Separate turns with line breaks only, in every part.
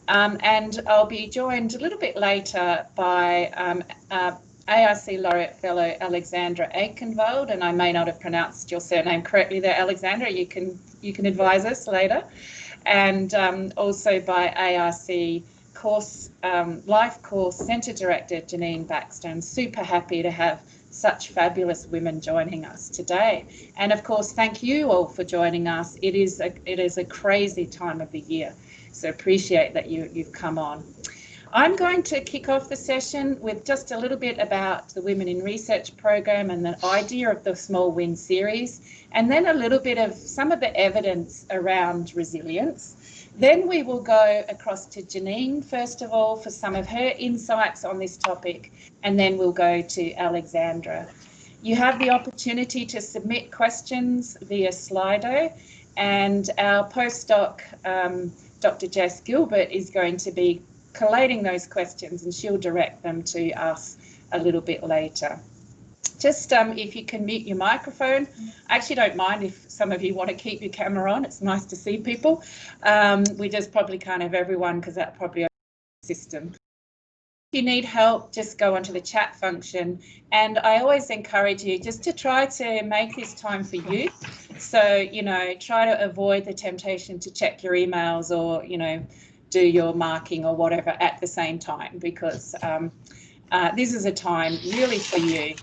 And I'll be joined a little bit later by ARC Laureate Fellow Alexandra Aikhenvald, and I may not have pronounced your surname correctly there, Alexandra. You can advise us later. And also by ARC course Life Course Centre Director Janeen Baxter. I'm super happy to have such fabulous women joining us today. And of course, thank you all for joining us. It is a crazy time of the year, so appreciate that you've come on. I'm going to kick off the session with just a little bit about the Women in Research program and the idea of the Small Win series, and then a little bit of some of the evidence around resilience. Then we will go across to Janeen, first of all, for some of her insights on this topic, and then we'll go to Alexandra. You have the opportunity to submit questions via Slido, and our postdoc, Dr. Jess Gilbert, is going to be collating those questions, and she'll direct them to us a little bit later. Just if you can mute your microphone. I actually don't mind if some of you want to keep your camera on. It's nice to see people. We just probably can't have everyone because that probably the system. If you need help, just go onto the chat function. And I always encourage you just to try to make this time for you. So, you know, try to avoid the temptation to check your emails or, you know, do your marking or whatever at the same time, because this is a time really for you.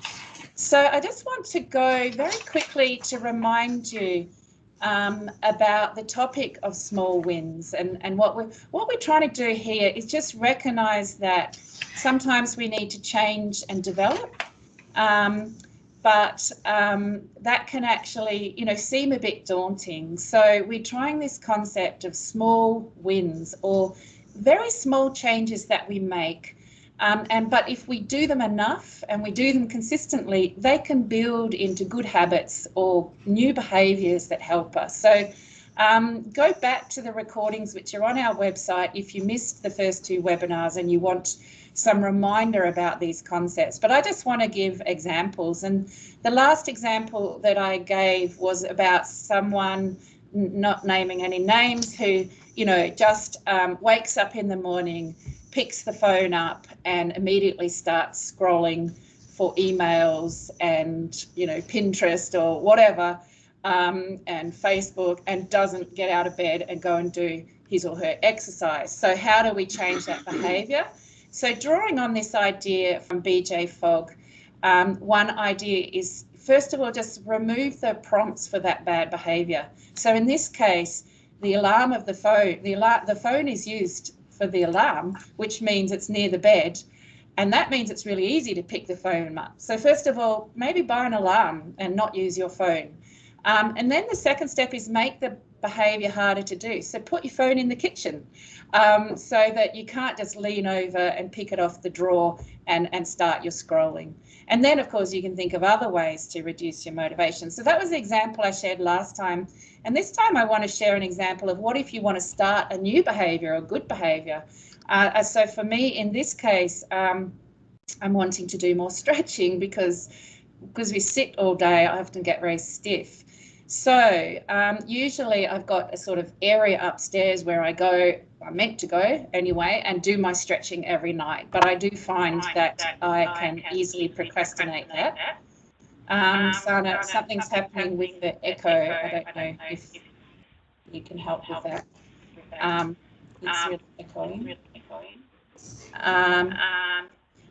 So I just want to go very quickly to remind you about the topic of small wins, and what we're trying to do here is just recognise that sometimes we need to change and develop, but that can actually, you know, seem a bit daunting. So we're trying this concept of small wins, or very small changes that we make. But if we do them enough and we do them consistently, they can build into good habits or new behaviours that help us. So go back to the recordings which are on our website if you missed the first two webinars and you want some reminder about these concepts. But I just want to give examples. And the last example that I gave was about someone, not naming any names, who, you know, just wakes up in the morning, picks the phone up and immediately starts scrolling for emails and, you know, Pinterest or whatever, and Facebook, and doesn't get out of bed and go and do his or her exercise. So how do we change that behaviour? So drawing on this idea from BJ Fogg, one idea is, first of all, just remove the prompts for that bad behaviour. So in this case, the alarm of the phone, the phone is used for the alarm, which means it's near the bed, and that means it's really easy to pick the phone up. So first of all, maybe buy an alarm and not use your phone. And then the second step is make the behaviour harder to do. So put your phone in the kitchen, so that you can't just lean over and pick it off the drawer and start your scrolling. And then, of course, you can think of other ways to reduce your motivation. So that was the example I shared last time. And this time I want to share an example of what if you want to start a new behaviour or good behaviour. So for me, in this case, I'm wanting to do more stretching because we sit all day, I often get very stiff. So usually I've got a sort of area upstairs where I go, I'm meant to go anyway, and do my stretching every night. But I do find that I can easily procrastinate that. Sana, something's happening with the echo. I don't know if you can help with that. It's really echoing.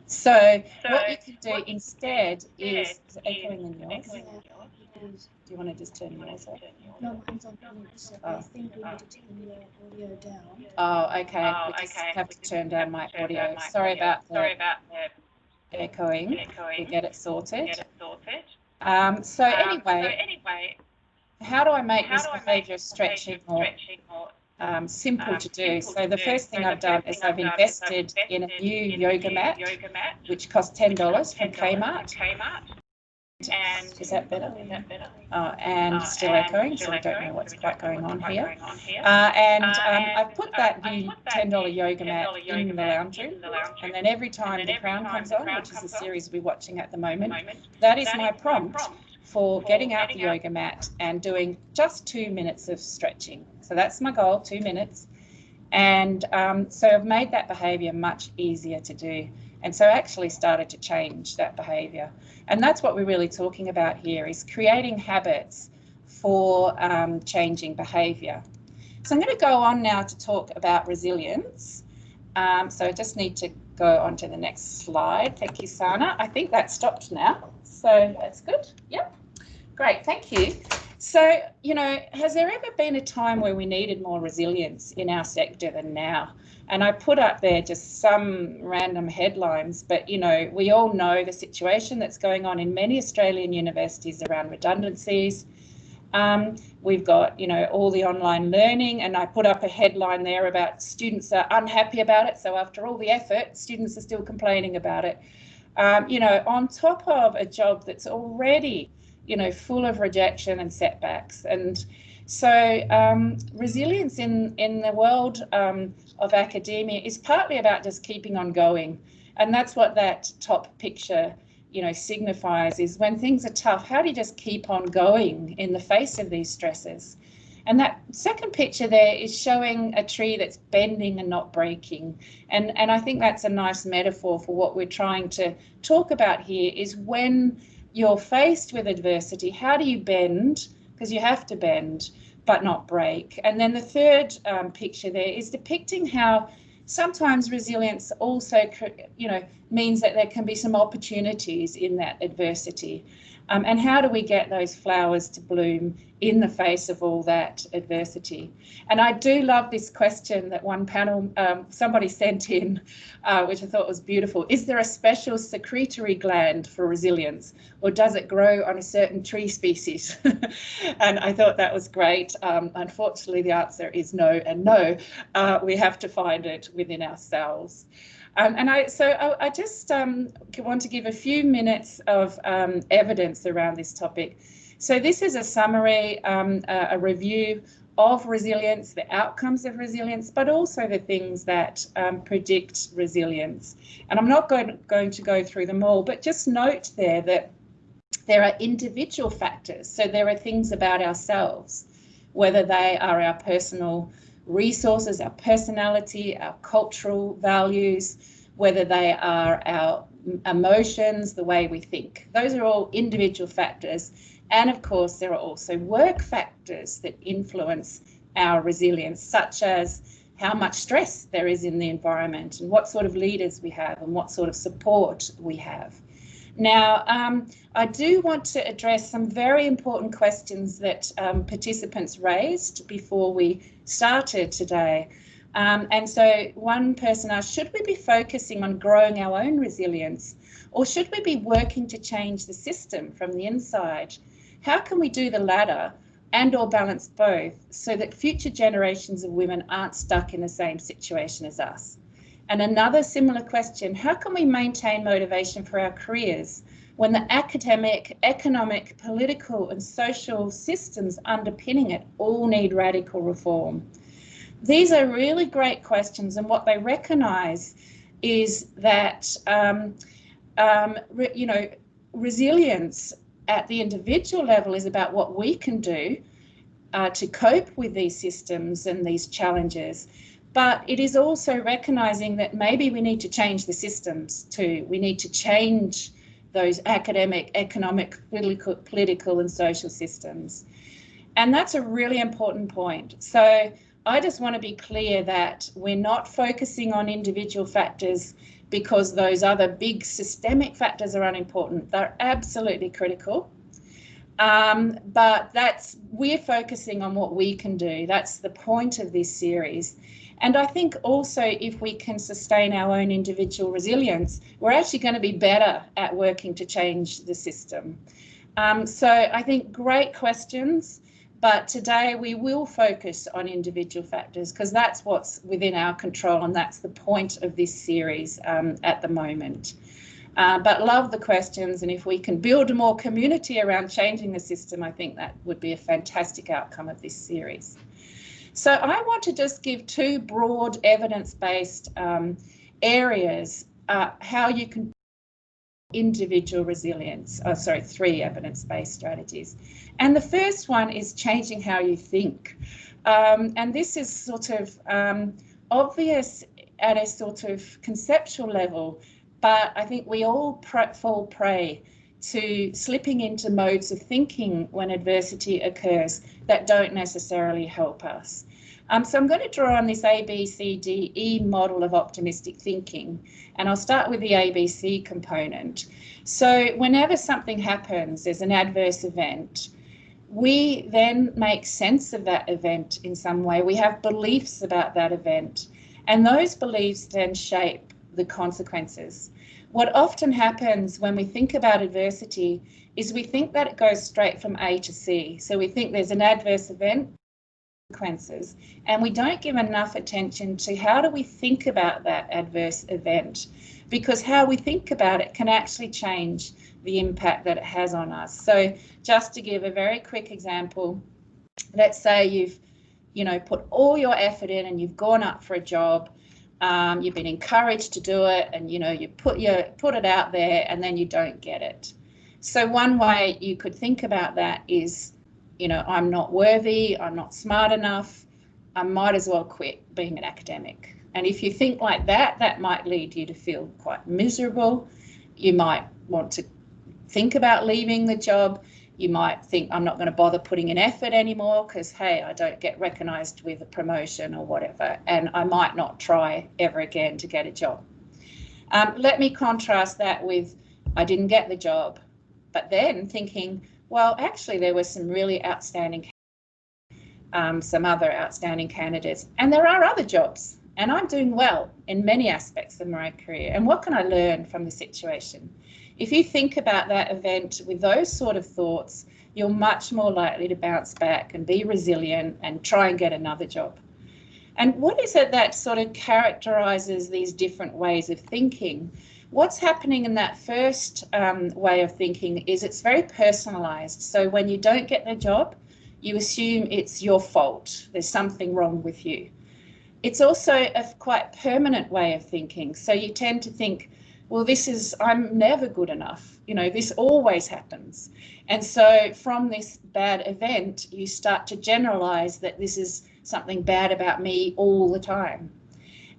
So what you can do instead is echoing in yours. Do you want to just turn yours off?
No, mine's on mute, so I think we need to turn your audio down.
Oh, okay. We just have to turn down my audio. Sorry about the echoing. We'll get it sorted. So anyway, how do I make this behaviour of stretching more simple to do? So the first thing I've done is I've invested in a new yoga mat, which costs $10 from Kmart. Is that better? And still echoing, so we don't know what's quite going on here. I've put that new $10 yoga mat in the lounge room, and then every time The Crown comes on, which is a series we're watching at the moment, that is my prompt for getting out the yoga mat and doing just 2 minutes of stretching. So that's my goal, 2 minutes. And so I've made that behaviour much easier to do. And so I actually started to change that behaviour. And that's what we're really talking about here, is creating habits for changing behaviour. So I'm going to go on now to talk about resilience. So I just need to go on to the next slide. Thank you, Sana. I think that stopped now. So that's good. Yep. Great. Thank you. So, you know, has there ever been a time where we needed more resilience in our sector than now? And I put up there just some random headlines, but, you know, we all know the situation that's going on in many Australian universities around redundancies. We've got, you know, all the online learning, and I put up a headline there about students are unhappy about it. So after all the effort, students are still complaining about it. You know, on top of a job that's already, you know, full of rejection and setbacks. And so resilience in the world of academia is partly about just keeping on going. And that's what that top picture, you know, signifies, is when things are tough, how do you just keep on going in the face of these stresses? And that second picture there is showing a tree that's bending and not breaking. And I think that's a nice metaphor for what we're trying to talk about here, is when you're faced with adversity, how do you bend? Because you have to bend, but not break. And then the third picture there is depicting how sometimes resilience also, you know, means that there can be some opportunities in that adversity. And how do we get those flowers to bloom in the face of all that adversity? And I do love this question that one panel, somebody sent in, which I thought was beautiful. Is there a special secretory gland for resilience, or does it grow on a certain tree species? And I thought that was great. Unfortunately, the answer is no and no. We have to find it within ourselves. And I just want to give a few minutes of evidence around this topic. So this is a summary, a review of resilience, the outcomes of resilience, but also the things that predict resilience. And I'm not going to go through them all, but just note there that there are individual factors. So there are things about ourselves, whether they are our personal resources, our personality, our cultural values, whether they are our emotions, the way we think. Those are all individual factors. And of course, there are also work factors that influence our resilience, such as how much stress there is in the environment and what sort of leaders we have and what sort of support we have. Now, I do want to address some very important questions that participants raised before we started today. And so one person asked, should we be focusing on growing our own resilience, or should we be working to change the system from the inside? How can we do the latter and or balance both so that future generations of women aren't stuck in the same situation as us? And another similar question, how can we maintain motivation for our careers when the academic, economic, political and social systems underpinning it all need radical reform? These are really great questions, and what they recognise is that you know, resilience at the individual level is about what we can do to cope with these systems and these challenges. But it is also recognising that maybe we need to change the systems too. We need to change those academic, economic, political and social systems. And that's a really important point. So I just want to be clear that we're not focusing on individual factors because those other big systemic factors are unimportant. They're absolutely critical. But we're focusing on what we can do. That's the point of this series. And I think also if we can sustain our own individual resilience, we're actually going to be better at working to change the system. So I think great questions, but today we will focus on individual factors because that's what's within our control, and that's the point of this series at the moment. But love the questions, and if we can build more community around changing the system, I think that would be a fantastic outcome of this series. So I want to just give two broad evidence-based areas how you can individual resilience, three evidence-based strategies. And the first one is changing how you think. And this is sort of obvious at a sort of conceptual level, but I think we all fall prey to slipping into modes of thinking when adversity occurs that don't necessarily help us. So I'm going to draw on this ABCDE model of optimistic thinking, and I'll start with the ABC component. So whenever something happens, there's an adverse event, we then make sense of that event in some way. We have beliefs about that event, and those beliefs then shape the consequences. What often happens when we think about adversity is we think that it goes straight from A to C. So we think there's an adverse event, consequences, and we don't give enough attention to how do we think about that adverse event, because how we think about it can actually change the impact that it has on us. So just to give a very quick example, let's say you've put all your effort in and you've gone up for a job, you've been encouraged to do it, and you put it out there and then you don't get it. So one way you could think about that is, I'm not worthy, I'm not smart enough, I might as well quit being an academic. And if you think like that, that might lead you to feel quite miserable. You might want to think about leaving the job. You might think, I'm not going to bother putting in effort anymore because, hey, I don't get recognised with a promotion or whatever, and I might not try ever again to get a job. Let me contrast that with, I didn't get the job, but then thinking, well, actually there were some really outstanding, some other outstanding candidates, and there are other jobs, and I'm doing well in many aspects of my career, and what can I learn from the situation? If you think about that event with those sort of thoughts, you're much more likely to bounce back and be resilient and try and get another job. And what is it that sort of characterises these different ways of thinking? What's happening in that first way of thinking is it's very personalised. So when you don't get the job, you assume it's your fault. There's something wrong with you. It's also a quite permanent way of thinking. So you tend to think, well, I'm never good enough. This always happens. And so from this bad event, you start to generalise that this is something bad about me all the time.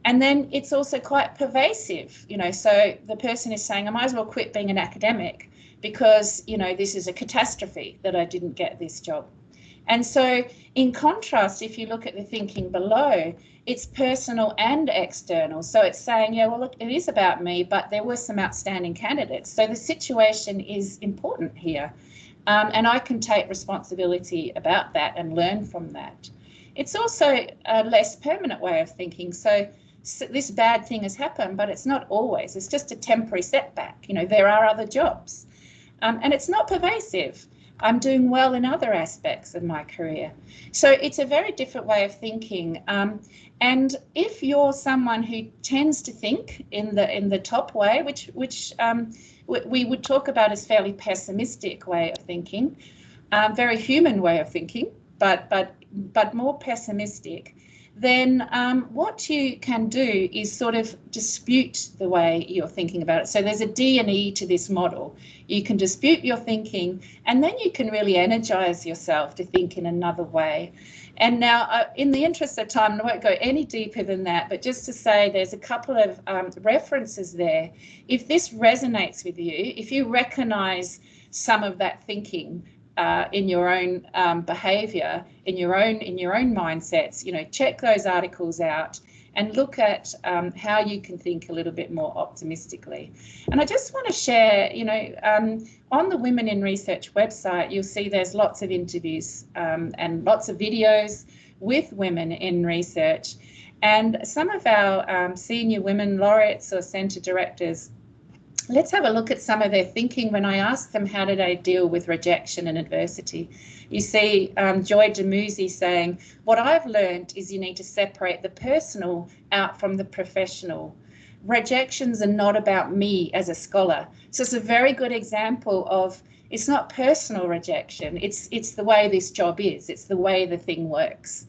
And then it's also quite pervasive, so the person is saying, I might as well quit being an academic because, this is a catastrophe that I didn't get this job. And so in contrast, if you look at the thinking below, it's personal and external. So it's saying, yeah, well, look, it is about me, but there were some outstanding candidates. So the situation is important here. And I can take responsibility about that and learn from that. It's also a less permanent way of thinking. So this bad thing has happened, but it's not always. It's just a temporary setback. There are other jobs. And it's not pervasive. I'm doing well in other aspects of my career. So it's a very different way of thinking. And if you're someone who tends to think in the top way, which we would talk about as fairly pessimistic way of thinking, very human way of thinking, but more pessimistic, then what you can do is sort of dispute the way you're thinking about it. So there's a D and E to this model. You can dispute your thinking, and then you can really energize yourself to think in another way. And now, in the interest of time, I won't go any deeper than that, but just to say there's a couple of references there. If this resonates with you, if you recognize some of that thinking, in your own behaviour, in your own mindsets, check those articles out and look at how you can think a little bit more optimistically. And I just want to share, on the Women in Research website, you'll see there's lots of interviews and lots of videos with women in research. And some of our senior women laureates or centre directors, let's have a look at some of their thinking when I asked them how do they deal with rejection and adversity. You see Joy DeMusi saying, what I've learned is you need to separate the personal out from the professional. Rejections are not about me as a scholar. So it's a very good example of it's not personal rejection, it's the way this job is, it's the way the thing works.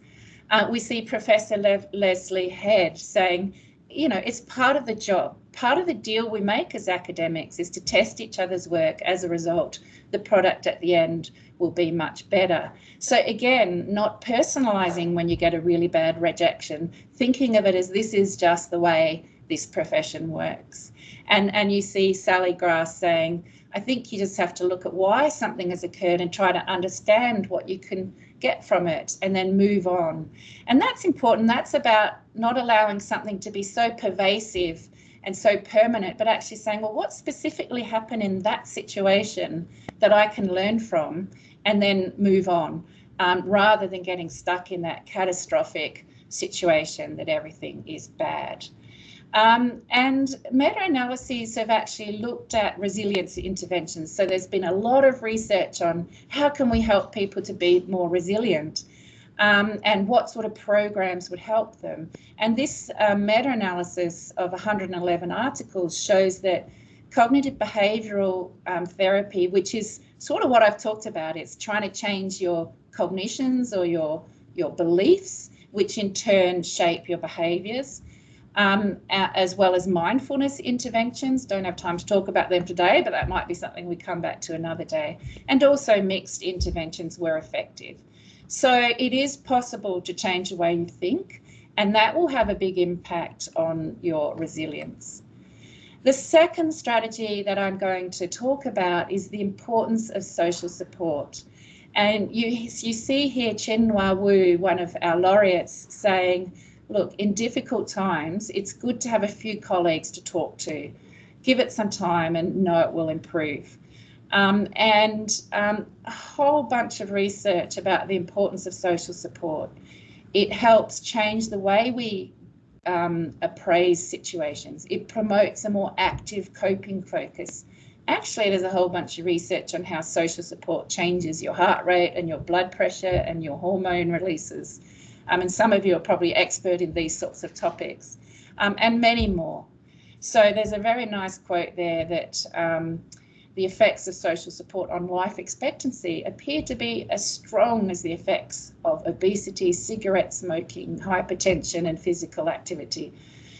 We see Professor Leslie Head saying, it's part of the job. Part of the deal we make as academics is to test each other's work. As a result, the product at the end will be much better. So again, not personalizing when you get a really bad rejection, thinking of it as this is just the way this profession works. And you see Sally Grass saying, I think you just have to look at why something has occurred and try to understand what you can get from it and then move on. And that's important. That's about not allowing something to be so pervasive and so permanent, but actually saying, well, what specifically happened in that situation that I can learn from and then move on, rather than getting stuck in that catastrophic situation that everything is bad. And meta-analyses have actually looked at resilience interventions. So there's been a lot of research on how can we help people to be more resilient, and what sort of programs would help them. And this meta-analysis of 111 articles shows that cognitive behavioural therapy, which is sort of what I've talked about, it's trying to change your cognitions or your beliefs, which in turn shape your behaviours. As well as mindfulness interventions. Don't have time to talk about them today, but that might be something we come back to another day. And also mixed interventions were effective. So it is possible to change the way you think, and that will have a big impact on your resilience. The second strategy that I'm going to talk about is the importance of social support. And you see here Chenhua Wu, one of our laureates, saying, look, in difficult times, it's good to have a few colleagues to talk to. Give it some time and know it will improve. And a whole bunch of research about the importance of social support. It helps change the way we appraise situations. It promotes a more active coping focus. Actually, there's a whole bunch of research on how social support changes your heart rate and your blood pressure and your hormone releases. And some of you are probably expert in these sorts of topics, and many more. So there's a very nice quote there that the effects of social support on life expectancy appear to be as strong as the effects of obesity, cigarette smoking, hypertension, and physical activity.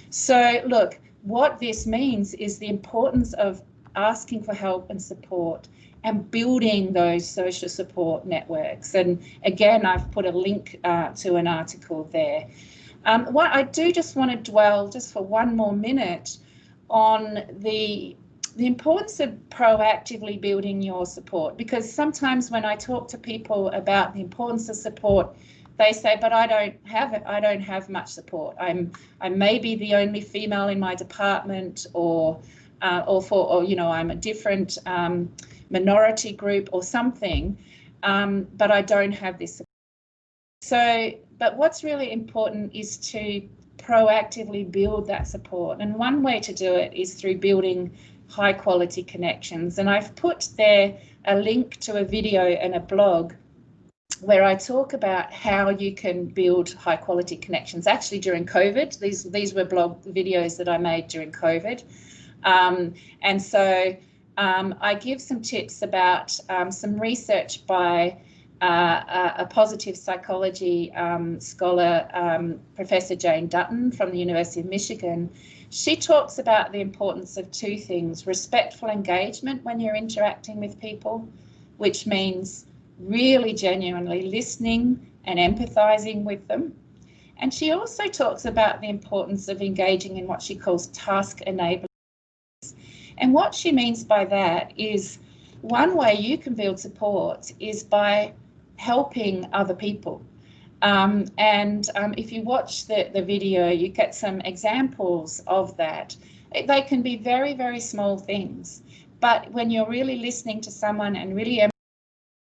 So look, what this means is the importance of asking for help and support and building those social support networks. And again, I've put a link to an article there. What I do just want to dwell just for one more minute on the importance of proactively building your support, because sometimes when I talk to people about the importance of support, they say, but I don't have it. I don't have much support. I'm maybe the only female in my department, or you know, I'm a different minority group or something, but I don't have this. So, but what's really important is to proactively build that support. And one way to do it is through building high quality connections. And I've put there a link to a video and a blog where I talk about how you can build high quality connections. Actually, during COVID, these were blog videos that I made during COVID. And so I give some tips about some research by a positive psychology scholar, Professor Jane Dutton from the University of Michigan. She talks about the importance of two things: respectful engagement when you're interacting with people, which means really genuinely listening and empathizing with them. And she also talks about the importance of engaging in what she calls task enabling. And what she means by that is one way you can build support is by helping other people. If you watch the video, you get some examples of that. They can be very, very small things, but when you're really listening to someone and really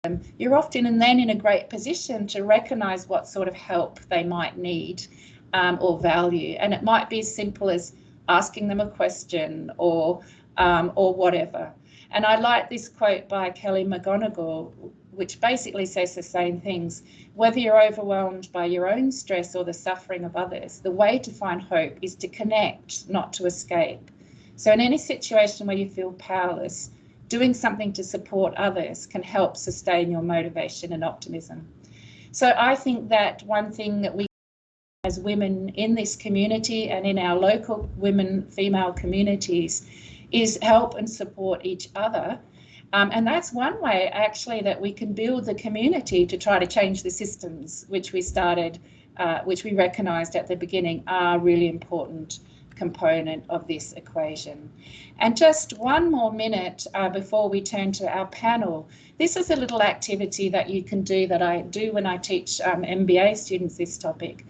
them, you're often and then in a great position to recognize what sort of help they might need or value. And it might be as simple as asking them a question or whatever. And I like this quote by Kelly McGonigal, which basically says the same things. Whether you're overwhelmed by your own stress or the suffering of others, the way to find hope is to connect, not to escape. So in any situation where you feel powerless, doing something to support others can help sustain your motivation and optimism. So I think that one thing that we as women in this community and in our local women, female communities is help and support each other. And that's one way actually that we can build the community to try to change the systems which we started, which we recognised at the beginning are really important component of this equation. And just one more minute before we turn to our panel. This is a little activity that you can do that I do when I teach MBA students this topic.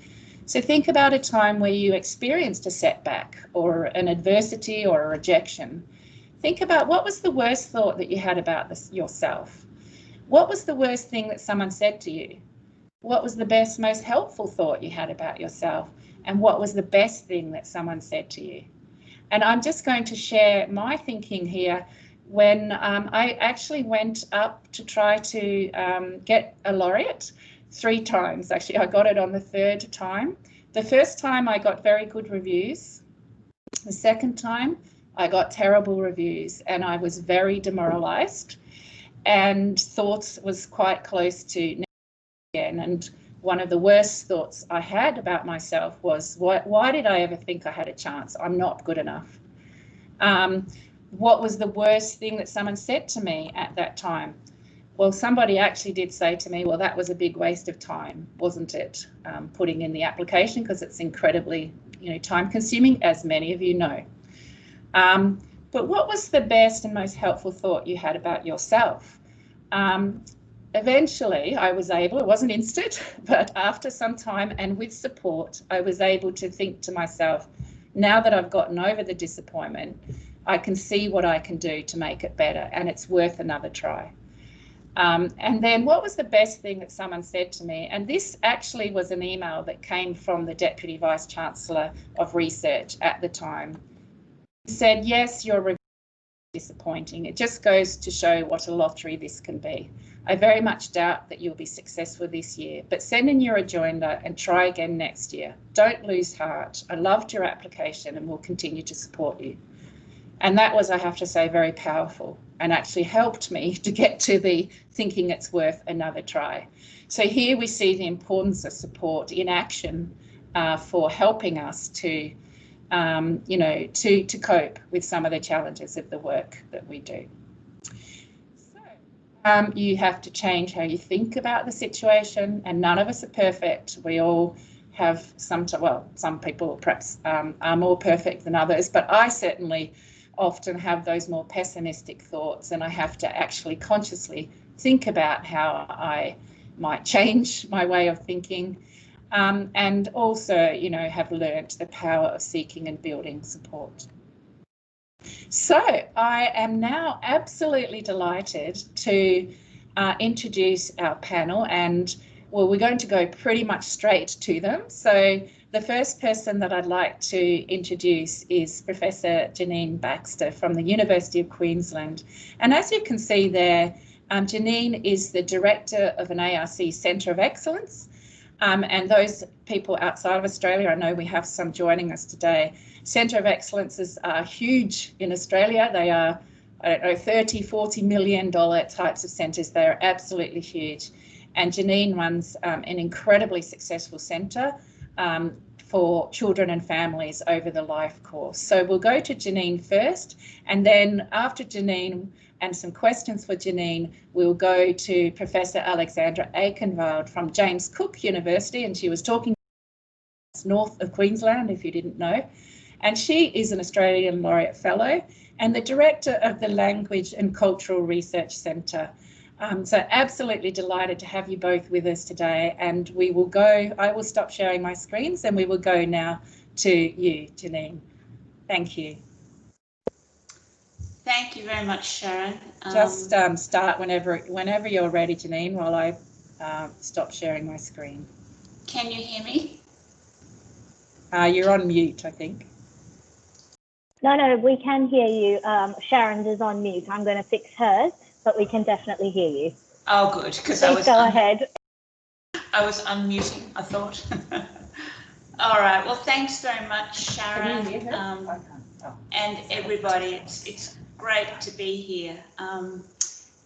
So think about a time where you experienced a setback or an adversity or a rejection. Think about what was the worst thought that you had about yourself? What was the worst thing that someone said to you? What was the best, most helpful thought you had about yourself? And what was the best thing that someone said to you? And I'm just going to share my thinking here. When I actually went up to try to get a Laureate 3 times, actually I got it on the 3rd time. The first time I got very good reviews. The second time I got terrible reviews and I was very demoralised and thoughts was quite close to again. And one of the worst thoughts I had about myself was, why did I ever think I had a chance? I'm not good enough. What was the worst thing that someone said to me at that time? Well, somebody actually did say to me, well, that was a big waste of time, wasn't it? Putting in the application, because it's incredibly, time consuming, as many of you know. But what was the best and most helpful thought you had about yourself? Eventually, I was able, it wasn't instant, but after some time and with support, I was able to think to myself, now that I've gotten over the disappointment, I can see what I can do to make it better, and it's worth another try. And then what was the best thing that someone said to me? And this actually was an email that came from the Deputy Vice Chancellor of Research at the time. He said, yes, your review is disappointing. It just goes to show what a lottery this can be. I very much doubt that you'll be successful this year, but send in your rejoinder and try again next year. Don't lose heart. I loved your application and will continue to support you. And that was, I have to say, very powerful and actually helped me to get to the thinking it's worth another try. So here we see the importance of support in action for helping us to, to cope with some of the challenges of the work that we do. So you have to change how you think about the situation, and none of us are perfect. We all have some people perhaps are more perfect than others, but I certainly often have those more pessimistic thoughts, and I have to actually consciously think about how I might change my way of thinking, and also, have learnt the power of seeking and building support. So I am now absolutely delighted to introduce our panel, and well, we're going to go pretty much straight to them. So the first person that I'd like to introduce is Professor Janeen Baxter from the University of Queensland. And as you can see there, Janeen is the director of an ARC Centre of Excellence. And those people outside of Australia, I know we have some joining us today. Centre of Excellences are huge in Australia. They are, I don't know, $30, $40 million types of centres. They are absolutely huge. And Janeen runs an incredibly successful centre for children and families over the life course. So we'll go to Janeen first, and then after Janeen and some questions for Janeen, we'll go to Professor Alexandra Aikhenvald from James Cook University, and she was talking north of Queensland, if you didn't know. And she is an Australian Laureate Fellow and the director of the Language and Cultural Research Centre. So absolutely delighted to have you both with us today, and we will go, I will stop sharing my screens and we will go now to you, Janeen. Thank you.
Thank you very much, Sharon.
Just start whenever you're ready, Janeen, while I stop sharing my screen.
Can you hear me?
You're on mute, I think.
No, we can hear you. Sharon's is on mute. I'm going to fix hers, but we can definitely hear you.
Oh, good, because
Please go ahead.
I was unmuting, I thought. All right. Well, thanks very much, Sharon, and everybody. It's great to be here.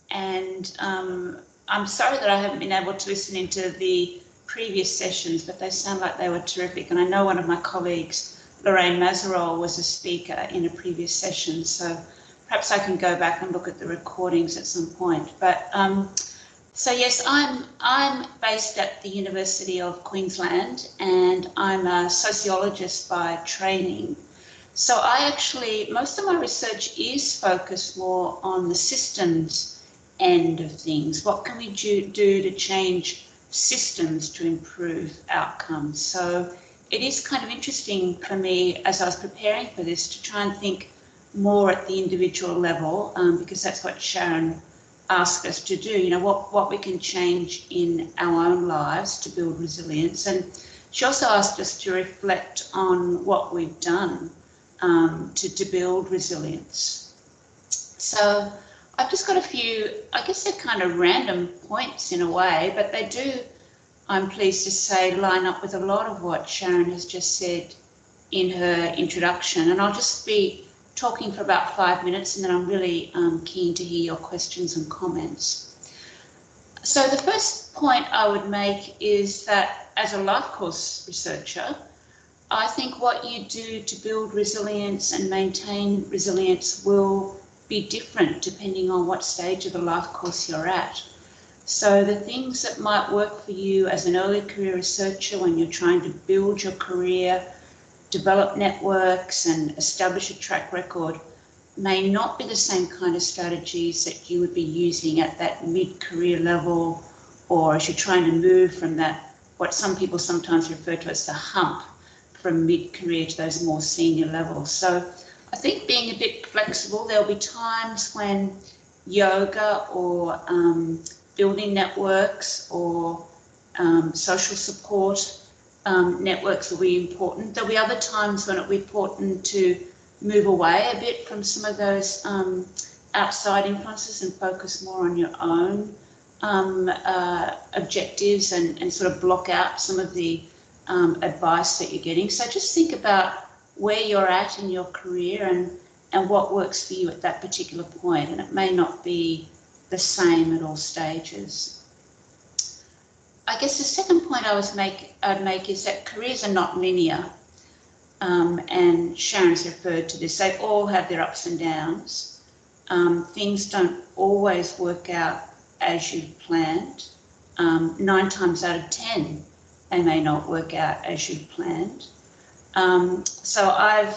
And I'm sorry that I haven't been able to listen into the previous sessions, but they sound like they were terrific. And I know one of my colleagues, Lorraine Mazarol, was a speaker in a previous session, so perhaps I can go back and look at the recordings at some point. But so yes, I'm based at the University of Queensland, and I'm a sociologist by training. So I actually, most of my research is focused more on the systems end of things. What can we do to change systems to improve outcomes? So it is kind of interesting for me as I was preparing for this to try and think more at the individual level, because that's what Sharon asked us to do, you know, what we can change in our own lives to build resilience. And she also asked us to reflect on what we've done to build resilience. So I've just got a few, I guess they're kind of random points in a way, but they do, I'm pleased to say, line up with a lot of what Sharon has just said in her introduction. And I'll just be talking for about 5 minutes, and then I'm really keen to hear your questions and comments. So the first point I would make is that as a life course researcher, I think what you do to build resilience and maintain resilience will be different depending on what stage of the life course you're at. So the things that might work for you as an early career researcher when you're trying to build your career, develop networks and establish a track record may not be the same kind of strategies that you would be using at that mid-career level, or as you're trying to move from that, what some people sometimes refer to as the hump, from mid-career to those more senior levels. So I think being a bit flexible, there'll be times when yoga or building networks or social support networks will be important. There'll be other times when it'll be important to move away a bit from some of those outside influences and focus more on your own objectives and sort of block out some of the advice that you're getting. So just think about where you're at in your career and what works for you at that particular point, and it may not be the same at all stages. I guess the second point I'd make is that careers are not linear, and Sharon's referred to this. They all have their ups and downs. Things don't always work out as you've planned. 9 times out of 10, they may not work out as you've planned. So I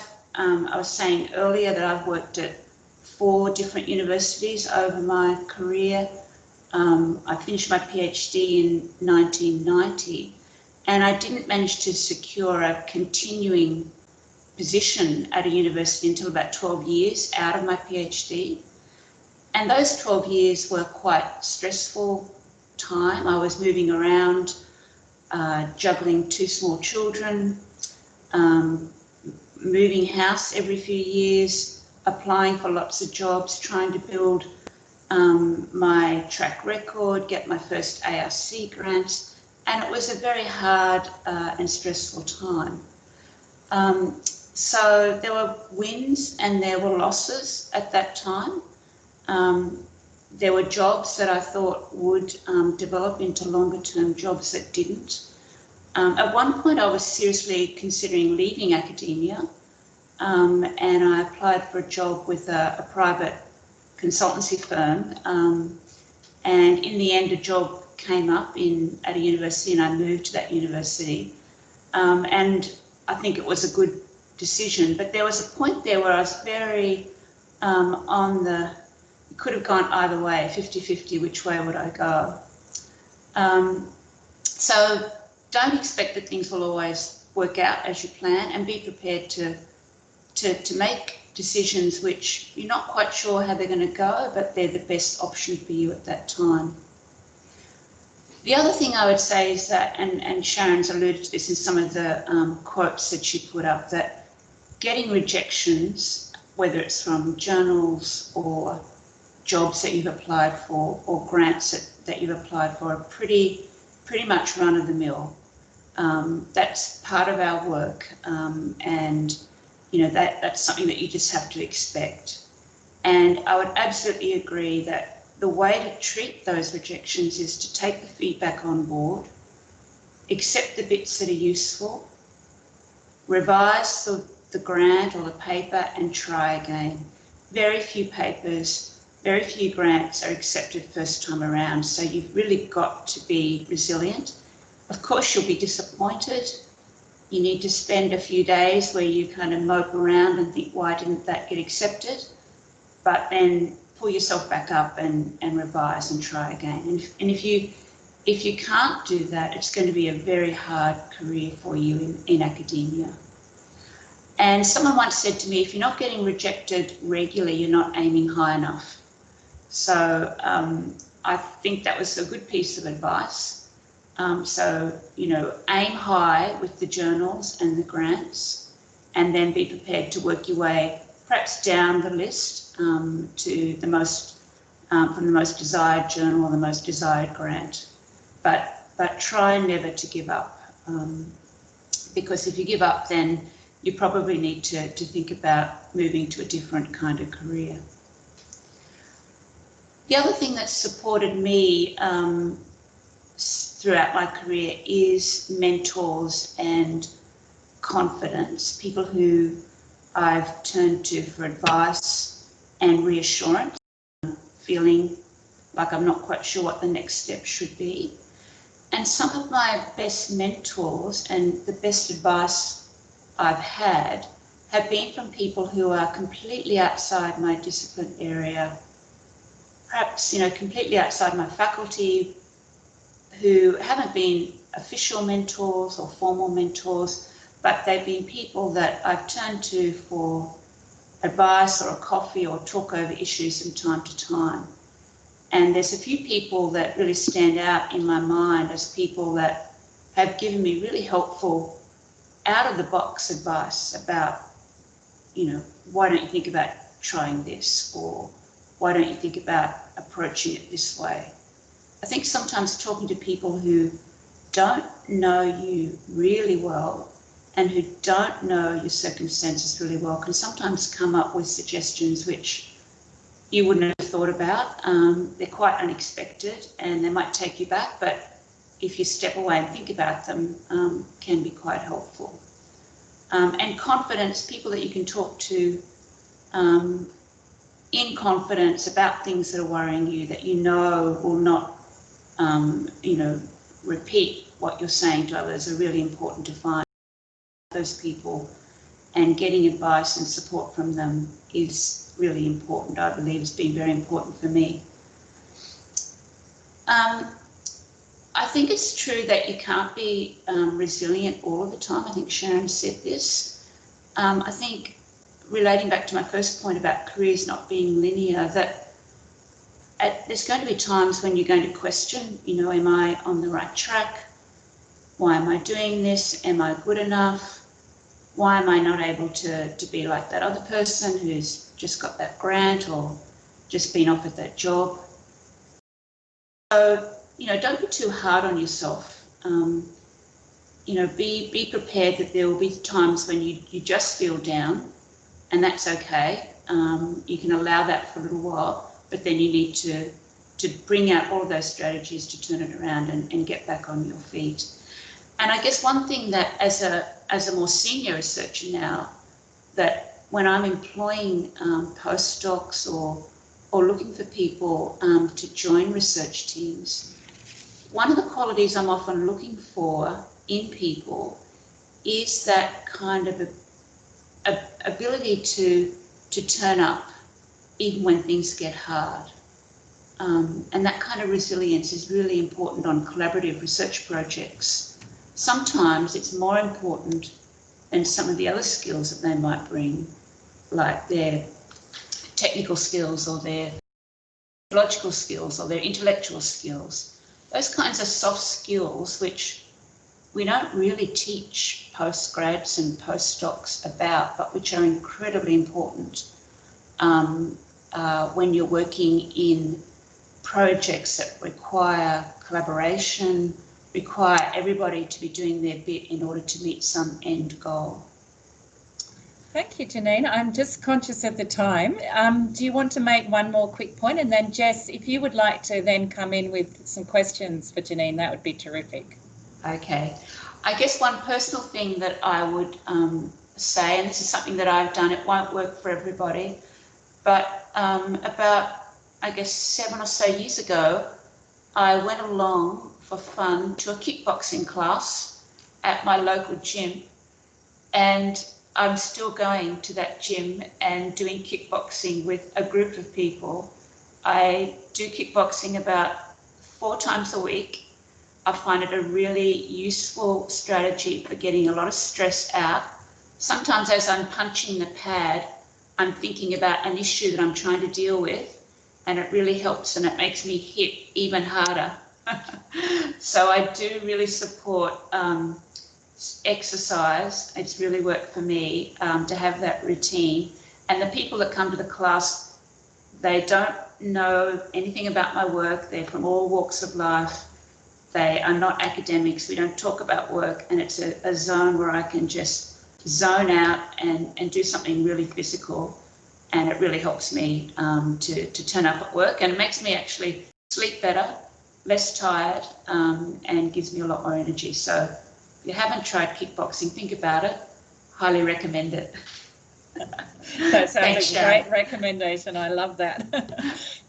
was saying earlier that I've worked at 4 different universities over my career. I finished my PhD in 1990, and I didn't manage to secure a continuing position at a university until about 12 years out of my PhD. And those 12 years were quite stressful time. I was moving around, juggling 2 small children, moving house every few years, applying for lots of jobs, trying to build my track record, get my first ARC grants, and it was a very hard and stressful time. So there were wins and there were losses at that time. There were jobs that I thought would develop into longer term jobs that didn't. At one point I was seriously considering leaving academia, and I applied for a job with a private consultancy firm, and in the end a job came up at a university and I moved to that university, and I think it was a good decision. But there was a point there where I was very it could have gone either way, 50-50, which way would I go? So don't expect that things will always work out as you plan, and be prepared to make decisions which you're not quite sure how they're going to go, but they're the best option for you at that time. The other thing I would say is that, and Sharon's alluded to this in some of the quotes that she put up, that getting rejections, whether it's from journals or jobs that you've applied for or grants that you've applied for, are pretty much run of the mill. That's part of our work, and you know that's something that you just have to expect. And I would absolutely agree that the way to treat those rejections is to take the feedback on board, accept the bits that are useful, revise the grant or the paper and try again. very few papers, very few grants are accepted first time around. So you've really got to be resilient. Of course, you'll be disappointed. You need to spend a few days where you kind of mope around and think, why didn't that get accepted? But then pull yourself back up and revise and try again. And if you can't do that, it's going to be a very hard career for you in academia. And someone once said to me, if you're not getting rejected regularly, you're not aiming high enough. So I think that was a good piece of advice. So, you know, aim high with the journals and the grants, and then be prepared to work your way perhaps down the list to the most, from the most desired journal or the most desired grant. But try never to give up, because if you give up, then you probably need to think about moving to a different kind of career. The other thing that's supported me throughout my career is mentors and confidence, people who I've turned to for advice and reassurance, feeling like I'm not quite sure what the next step should be. And some of my best mentors and the best advice I've had have been from people who are completely outside my discipline area, perhaps, you know, completely outside my faculty, who haven't been official mentors or formal mentors, but they've been people that I've turned to for advice or a coffee or talk over issues from time to time. And there's a few people that really stand out in my mind as people that have given me really helpful, out-of-the-box advice about, you know, why don't you think about trying this, or why don't you think about approaching it this way? I think sometimes talking to people who don't know you really well and who don't know your circumstances really well can sometimes come up with suggestions which you wouldn't have thought about. They're quite unexpected and they might take you back, but if you step away and think about them, can be quite helpful. And confidence, people that you can talk to in confidence about things that are worrying you, that you know will not, you know, repeat what you're saying to others, are really important to find those people, and getting advice and support from them is really important. I believe it's been very important for me. I think it's true that you can't be resilient all of the time. I think Sharon said this. I think, relating back to my first point about careers not being linear, that there's going to be times when you're going to question, you know, am I on the right track? Why am I doing this? Am I good enough? Why am I not able to be like that other person who's just got that grant or just been offered that job? So, you know, don't be too hard on yourself. You know, be prepared that there will be times when you just feel down, and that's okay. You can allow that for a little while, but then you need to bring out all of those strategies to turn it around and get back on your feet. And I guess one thing that as a more senior researcher now, that when I'm employing postdocs or looking for people to join research teams, one of the qualities I'm often looking for in people is that kind of ability to turn up even when things get hard. And that kind of resilience is really important on collaborative research projects. Sometimes it's more important than some of the other skills that they might bring, like their technical skills or their logical skills or their intellectual skills. Those kinds of soft skills which we don't really teach postgrads and postdocs about, but which are incredibly important when you're working in projects that require collaboration, require everybody to be doing their bit in order to meet some end goal.
Thank you, Janeen. I'm just conscious of the time. Do you want to make one more quick point? And then Jess, if you would like to then come in with some questions for Janeen, that would be terrific.
Okay. I guess one personal thing that I would say, and this is something that I've done, it won't work for everybody, but about, I guess, 7 or so years ago, I went along for fun to a kickboxing class at my local gym, and I'm still going to that gym and doing kickboxing with a group of people. I do kickboxing about 4 times a week. I find it a really useful strategy for getting a lot of stress out. Sometimes as I'm punching the pad, I'm thinking about an issue that I'm trying to deal with, and it really helps, and it makes me hit even harder. So I do really support exercise. It's really worked for me to have that routine. And the people that come to the class, they don't know anything about my work. They're from all walks of life. They are not academics. We don't talk about work, and it's a zone where I can just zone out and do something really physical. And it really helps me to turn up at work, and it makes me actually sleep better, less tired, and gives me a lot more energy. So if you haven't tried kickboxing, think about it. Highly recommend it.
That sounds a great recommendation. I love that.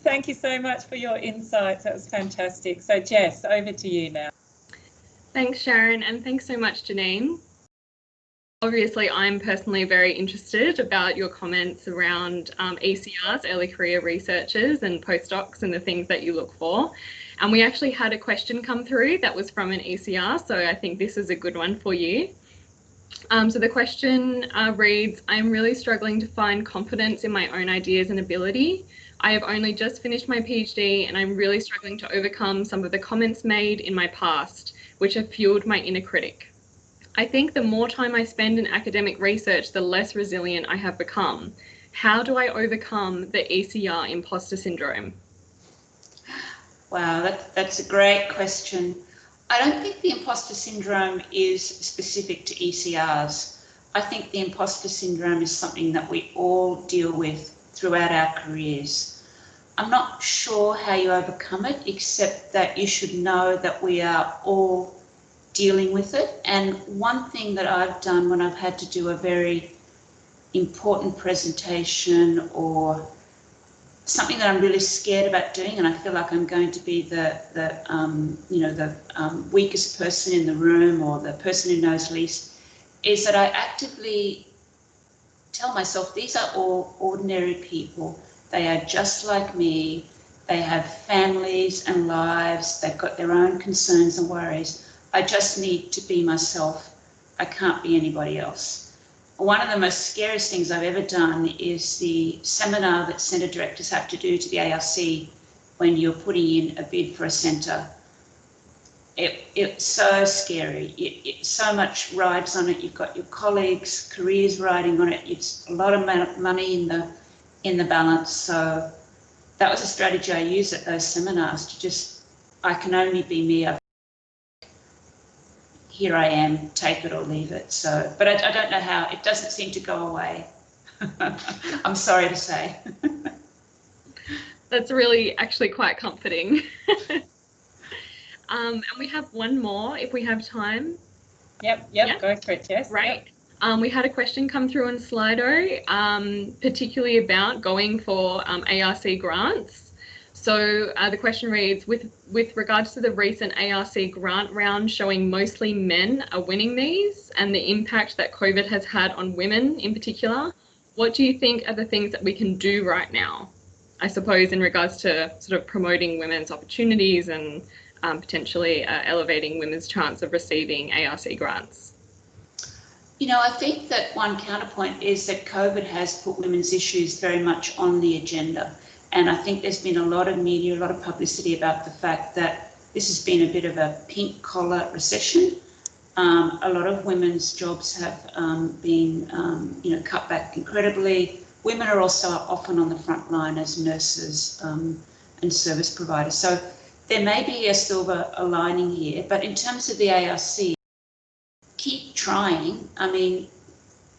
Thank you so much for your insights. That was fantastic. So Jess, over to you now.
Thanks, Sharon, and thanks so much, Janeen. Obviously, I'm personally very interested about your comments around ECRs, early career researchers, and postdocs and the things that you look for. And we actually had a question come through that was from an ECR, so I think this is a good one for you. So the question reads, I'm really struggling to find confidence in my own ideas and ability. I have only just finished my PhD, and I'm really struggling to overcome some of the comments made in my past, which have fueled my inner critic. I think the more time I spend in academic research, the less resilient I have become. How do I overcome the ECR imposter syndrome?
Wow, that's a great question. I don't think the imposter syndrome is specific to ECRs. I think the imposter syndrome is something that we all deal with throughout our careers. I'm not sure how you overcome it, except that you should know that we are all dealing with it. And one thing that I've done when I've had to do a very important presentation or something that I'm really scared about doing, and I feel like I'm going to be the weakest person in the room or the person who knows least, is that I actively tell myself these are all ordinary people. They are just like me. They have families and lives. They've got their own concerns and worries. I just need to be myself. I can't be anybody else. One of the most scariest things I've ever done is the seminar that centre directors have to do to the ARC when you're putting in a bid for a centre. It's so scary. So much rides on it. You've got your colleagues' careers riding on it. It's a lot of money in the balance. So that was a strategy I used at those seminars to just, I can only be me. Here I am, take it or leave it. So, but I don't know how, it doesn't seem to go away. I'm sorry to say.
That's really actually quite comforting. And we have one more if we have time.
Yep. Go for it, Jess.
Right. Yep. We had a question come through on Slido, particularly about going for ARC grants. So the question reads, with regards to the recent ARC grant round showing mostly men are winning these and the impact that COVID has had on women in particular, what do you think are the things that we can do right now? I suppose in regards to sort of promoting women's opportunities and potentially elevating women's chance of receiving ARC grants.
You know, I think that one counterpoint is that COVID has put women's issues very much on the agenda. And I think there's been a lot of media, a lot of publicity about the fact that this has been a bit of a pink collar recession. A lot of women's jobs have been, cut back incredibly. Women are also often on the front line as nurses and service providers. So there may be a silver lining here, but in terms of the ARC, keep trying. I mean,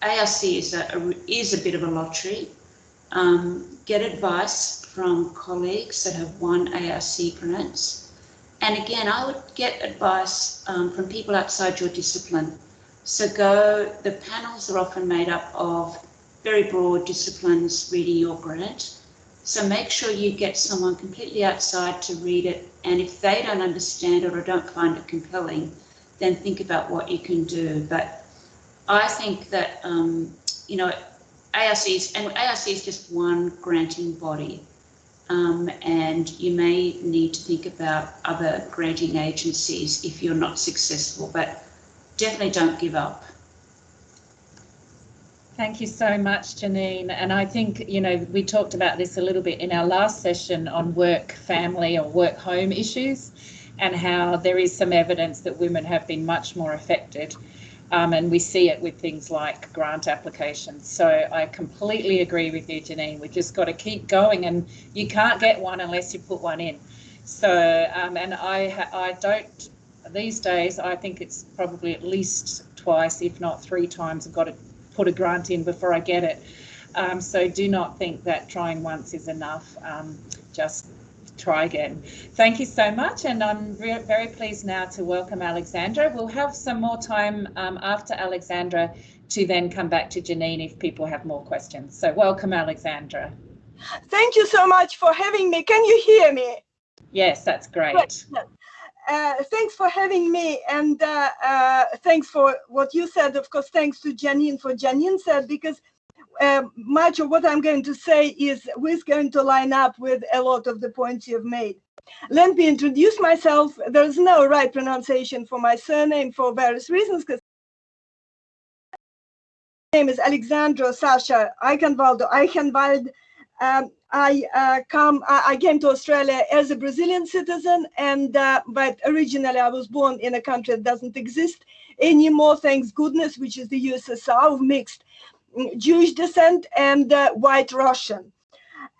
ARC is a bit of a lottery. Get advice from colleagues that have won ARC grants. And again, I would get advice from people outside your discipline. So the panels are often made up of very broad disciplines reading your grant. So make sure you get someone completely outside to read it, and if they don't understand it or don't find it compelling, then think about what you can do. But I think that, you know, ARC is just one granting body, and you may need to think about other granting agencies if you're not successful, but definitely don't give up.
Thank you so much, Janeen. And I think, you know, we talked about this a little bit in our last session on work, family or work home issues, and how there is some evidence that women have been much more affected. And we see it with things like grant applications. So I completely agree with you, Janeen. We've just got to keep going, and you can't get one unless you put one in. So, and I don't, these days, I think it's probably at least twice, if not 3 times, I've got to put a grant in before I get it. So do not think that trying once is enough. Just try again. Thank you so much, and I'm very pleased now to welcome Alexandra. We'll have some more time after Alexandra to then come back to Janeen if people have more questions. So welcome, Alexandra.
Thank you so much for having me. Can you hear me?
Yes, that's great.
Thanks for having me, and thanks for what you said. Of course, thanks to Janeen for Janeen said, because much of what I'm going to say is going to line up with a lot of the points you've made. Let me introduce myself. There's no right pronunciation for my surname for various reasons, because my name is Alexandra Sasha Aikhenvald. I came to Australia as a Brazilian citizen, and but originally I was born in a country that doesn't exist anymore, thanks goodness, which is the USSR, of mixed Jewish descent and white Russian.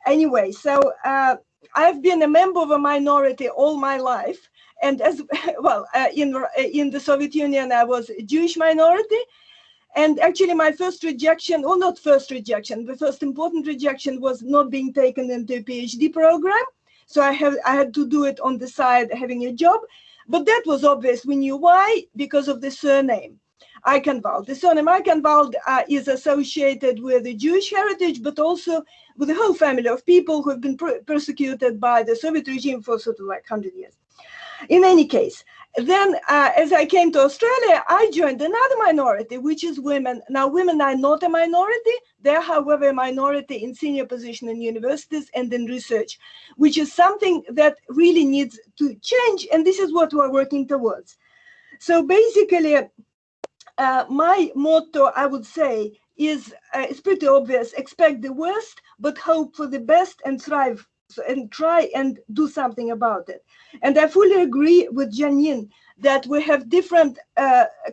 Anyway, so I've been a member of a minority all my life, and as well in the Soviet Union I was a Jewish minority. And actually my first rejection, or not first rejection, the first important rejection was not being taken into a PhD program. So I had to do it on the side, having a job. But that was obvious. We knew why, because of the surname, Aikhenvald. The surname Aikhenvald is associated with the Jewish heritage, but also with a whole family of people who have been persecuted by the Soviet regime for sort of like 100 years. In any case, then as I came to Australia, I joined another minority, which is women. Now, women are not a minority. They're, however, a minority in senior position in universities and in research, which is something that really needs to change. And this is what we're working towards. So basically, my motto, I would say, is it's pretty obvious: expect the worst, but hope for the best and thrive and try and do something about it. And I fully agree with Janeen that we have different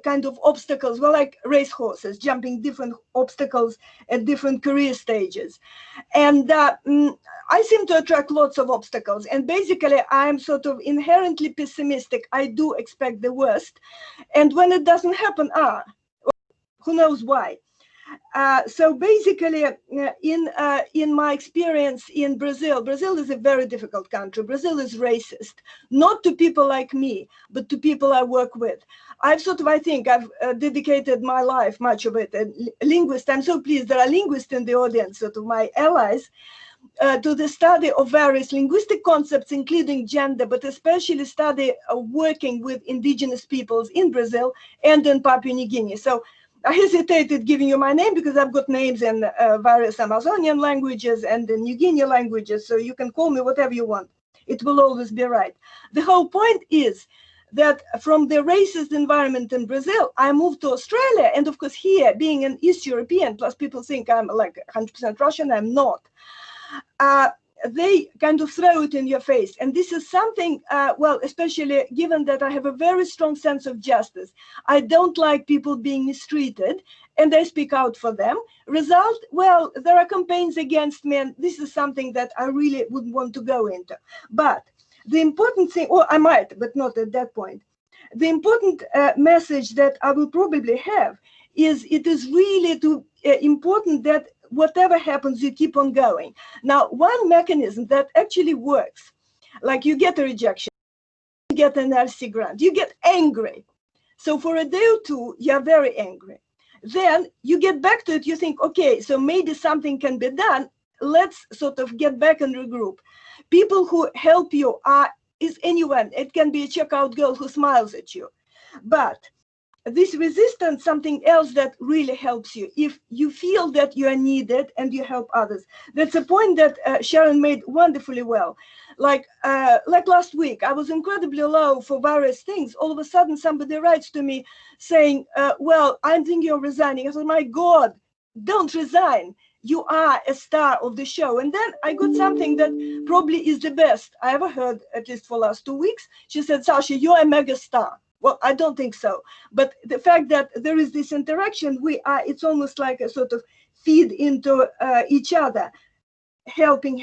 kind of obstacles. We're like racehorses, jumping different obstacles at different career stages. And I seem to attract lots of obstacles. And basically, I'm sort of inherently pessimistic. I do expect the worst. And when it doesn't happen, who knows why? So basically, in my experience in Brazil is a very difficult country. Brazil is racist, not to people like me, but to people I work with. I think I've dedicated my life, much of it, a linguist. I'm so pleased there are linguists in the audience, sort of my allies, to the study of various linguistic concepts, including gender, but especially study working with indigenous peoples in Brazil and in Papua New Guinea. So I hesitated giving you my name because I've got names in various Amazonian languages and in New Guinea languages, so you can call me whatever you want. It will always be right. The whole point is that from the racist environment in Brazil, I moved to Australia, and of course here, being an East European, plus people think I'm like 100% Russian, I'm not. They kind of throw it in your face. And this is something, well, especially given that I have a very strong sense of justice. I don't like people being mistreated, and I speak out for them. Result, well, there are campaigns against me, and this is something that I really wouldn't want to go into. But the important thing, or I might, but not at that point. The important message that I will probably have is it is really important that whatever happens, you keep on going. Now, one mechanism that actually works, like you get a rejection, you get an LC grant, you get angry. So for a day or two, you're very angry. then you get back to it. You think, okay, so maybe something can be done. Let's sort of get back and regroup. People who help you is anyone. It can be a checkout girl who smiles at you. But this resistance, something else that really helps you, if you feel that you are needed and you help others. That's a point that Sharon made wonderfully well. Like last week, I was incredibly low for various things. All of a sudden, somebody writes to me saying, well, I'm thinking of resigning. I said, my God, don't resign. You are a star of the show. And then I got something that probably is the best I ever heard, at least for the last 2 weeks. She said, Sasha, you're a mega star. Well, I don't think so. But the fact that there is this interaction, it's almost like a sort of feed into each other, helping.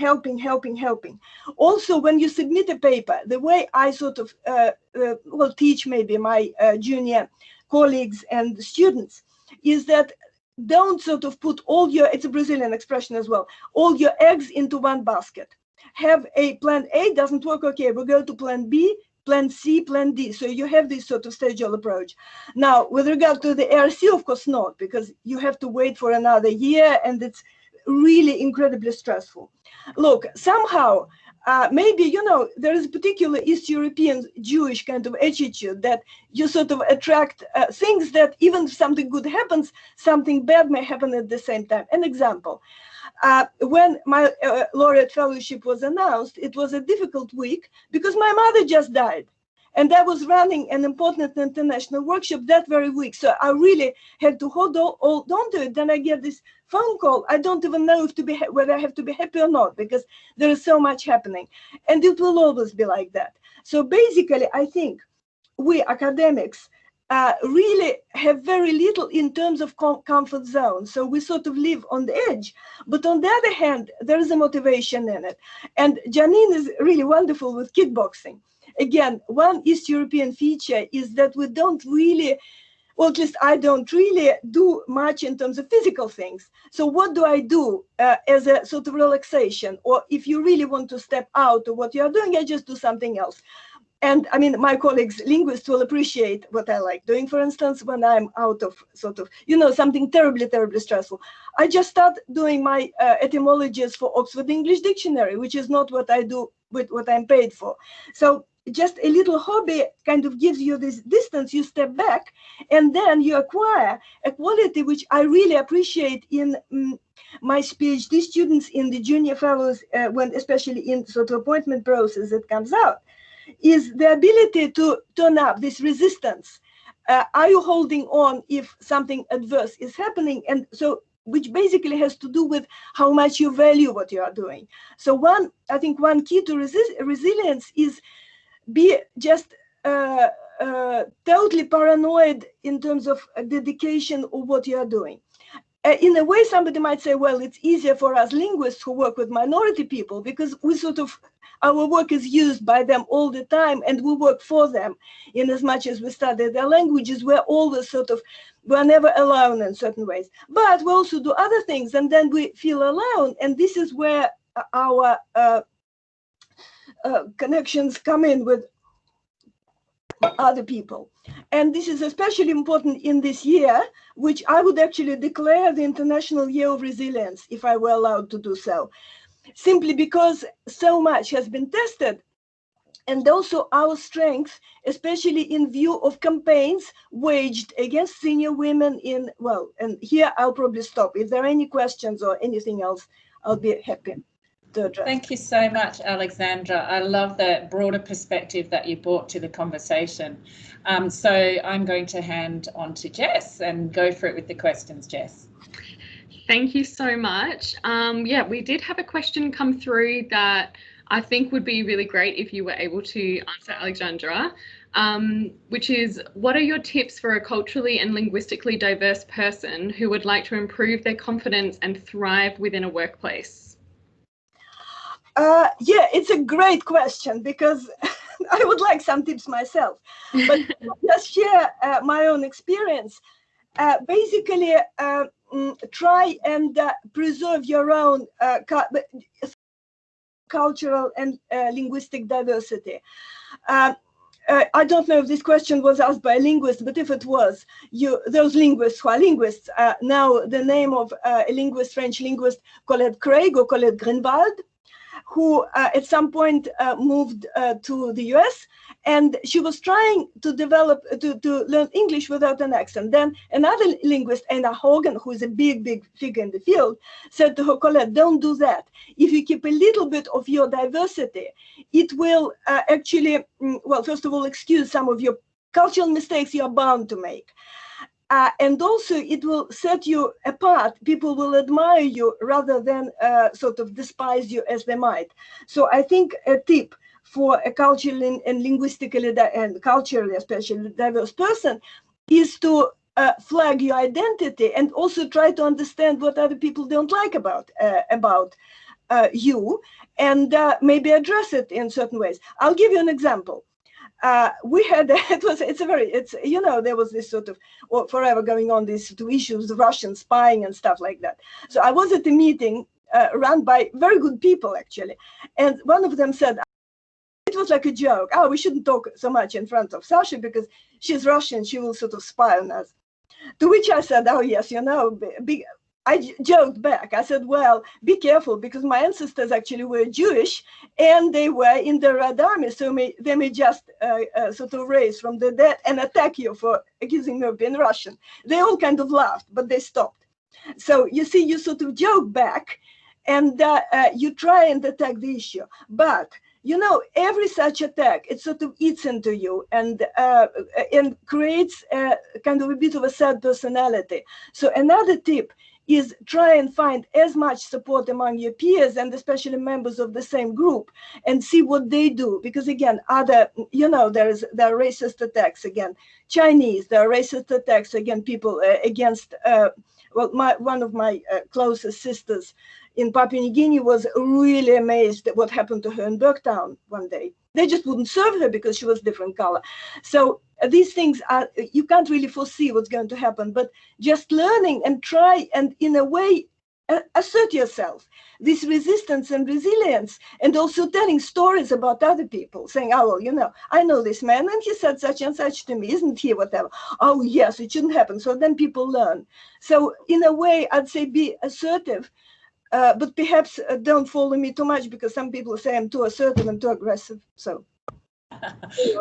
Also, when you submit a paper, the way I sort of teach maybe my junior colleagues and students is that don't sort of put all your, it's a Brazilian expression as well, all your eggs into one basket. Have a plan A, doesn't work, okay, we'll go to plan B, plan C, plan D. So you have this sort of stagial approach. Now, with regard to the ARC, of course not, because you have to wait for another year and it's really incredibly stressful. Look, somehow, maybe, there is a particular East European Jewish kind of attitude that you sort of attract things that even if something good happens, something bad may happen at the same time. An example. When my Laureate fellowship was announced, it was a difficult week because my mother just died. And I was running an important international workshop that very week. So I really had to hold on to it. Then I get this phone call. I don't even know whether I have to be happy or not, because there is so much happening. And it will always be like that. So basically, I think we academics really have very little in terms of comfort zone. So we sort of live on the edge. But on the other hand, there is a motivation in it. And Janeen is really wonderful with kickboxing. Again, one East European feature is that we don't really, well, at least I don't really do much in terms of physical things. So what do I do as a sort of relaxation? Or if you really want to step out of what you're doing, I just do something else. And I mean, my colleagues, linguists, will appreciate what I like doing. For instance, when I'm out of sort of, something terribly, terribly stressful, I just start doing my etymologies for Oxford English Dictionary, which is not what I do with what I'm paid for. So just a little hobby kind of gives you this distance, you step back, and then you acquire a quality which I really appreciate in my PhD students, in the junior fellows, when especially in sort of appointment process that comes out, is the ability to turn up this resistance. Are you holding on if something adverse is happening? And so, which basically has to do with how much you value what you are doing. So I think one key to resilience is be just totally paranoid in terms of dedication of what you are doing. In a way, somebody might say, well, it's easier for us linguists who work with minority people because we sort of, our work is used by them all the time and we work for them. In as much as we study their languages, we're always we're never alone in certain ways. But we also do other things and then we feel alone. And this is where our connections come in with other people. And this is especially important in this year, which I would actually declare the International Year of Resilience, if I were allowed to do so, simply because so much has been tested. And also our strength, especially in view of campaigns waged against senior women in, well, and here I'll probably stop. If there are any questions or anything else, I'll be happy.
Thank you so much, Alexandra. I love the broader perspective that you brought to the conversation. So I'm going to hand on to Jess and go for it with the questions, Jess.
Thank you so much. Yeah, we did have a question come through that I think would be really great if you were able to answer, Alexandra, which is, what are your tips for a culturally and linguistically diverse person who would like to improve their confidence and thrive within a workplace?
Yeah, it's a great question because I would like some tips myself, but just share my own experience. Basically, try and preserve your own cultural and linguistic diversity. I don't know if this question was asked by a linguist, but if it was, those linguists who are linguists, now the name of a linguist, French linguist, Colette Craig or Colette Greenwald, who at some point moved to the US, and she was trying to develop, to learn English without an accent. Then another linguist, Anna Hogan, who is a big figure in the field, said to her, Colette, don't do that. If you keep a little bit of your diversity, it will actually, well, first of all, excuse some of your cultural mistakes you're bound to make. And also it will set you apart. People will admire you rather than sort of despise you as they might. So I think a tip for a culturally and linguistically and culturally especially diverse person is to flag your identity and also try to understand what other people don't like about you, and maybe address it in certain ways. I'll give you an example. We had, you know, there was this sort of forever going on, these two issues, Russian spying and stuff like that. So I was at a meeting run by very good people, actually. And one of them said, it was like a joke. Oh, we shouldn't talk so much in front of Sasha because she's Russian, she will sort of spy on us. To which I said, oh yes, you know, I joked back. I said, well, be careful, because my ancestors actually were Jewish and they were in the Red Army. So they may just sort of raise from the dead and attack you for accusing me of being Russian. They all kind of laughed, but they stopped. So you see, you sort of joke back and you try and attack the issue. But you know, every such attack, it sort of eats into you and creates kind of a bit of a sad personality. So another tip is try and find as much support among your peers and especially members of the same group and see what they do. Because again, you know, there are racist attacks against Chinese, there are racist attacks against people, against, well, one of my closest sisters in Papua New Guinea was really amazed at what happened to her in Burketown one day. They just wouldn't serve her because she was different color. So these things are, you can't really foresee what's going to happen, but just learning and try and in a way assert yourself, this resistance and resilience, and also telling stories about other people, saying, oh, well, you know, I know this man and he said such and such to me, isn't he, whatever. Oh, yes, it shouldn't happen. So then people learn. So in a way, I'd say be assertive, but perhaps don't follow me too much, because some people say I'm too assertive and too aggressive. So,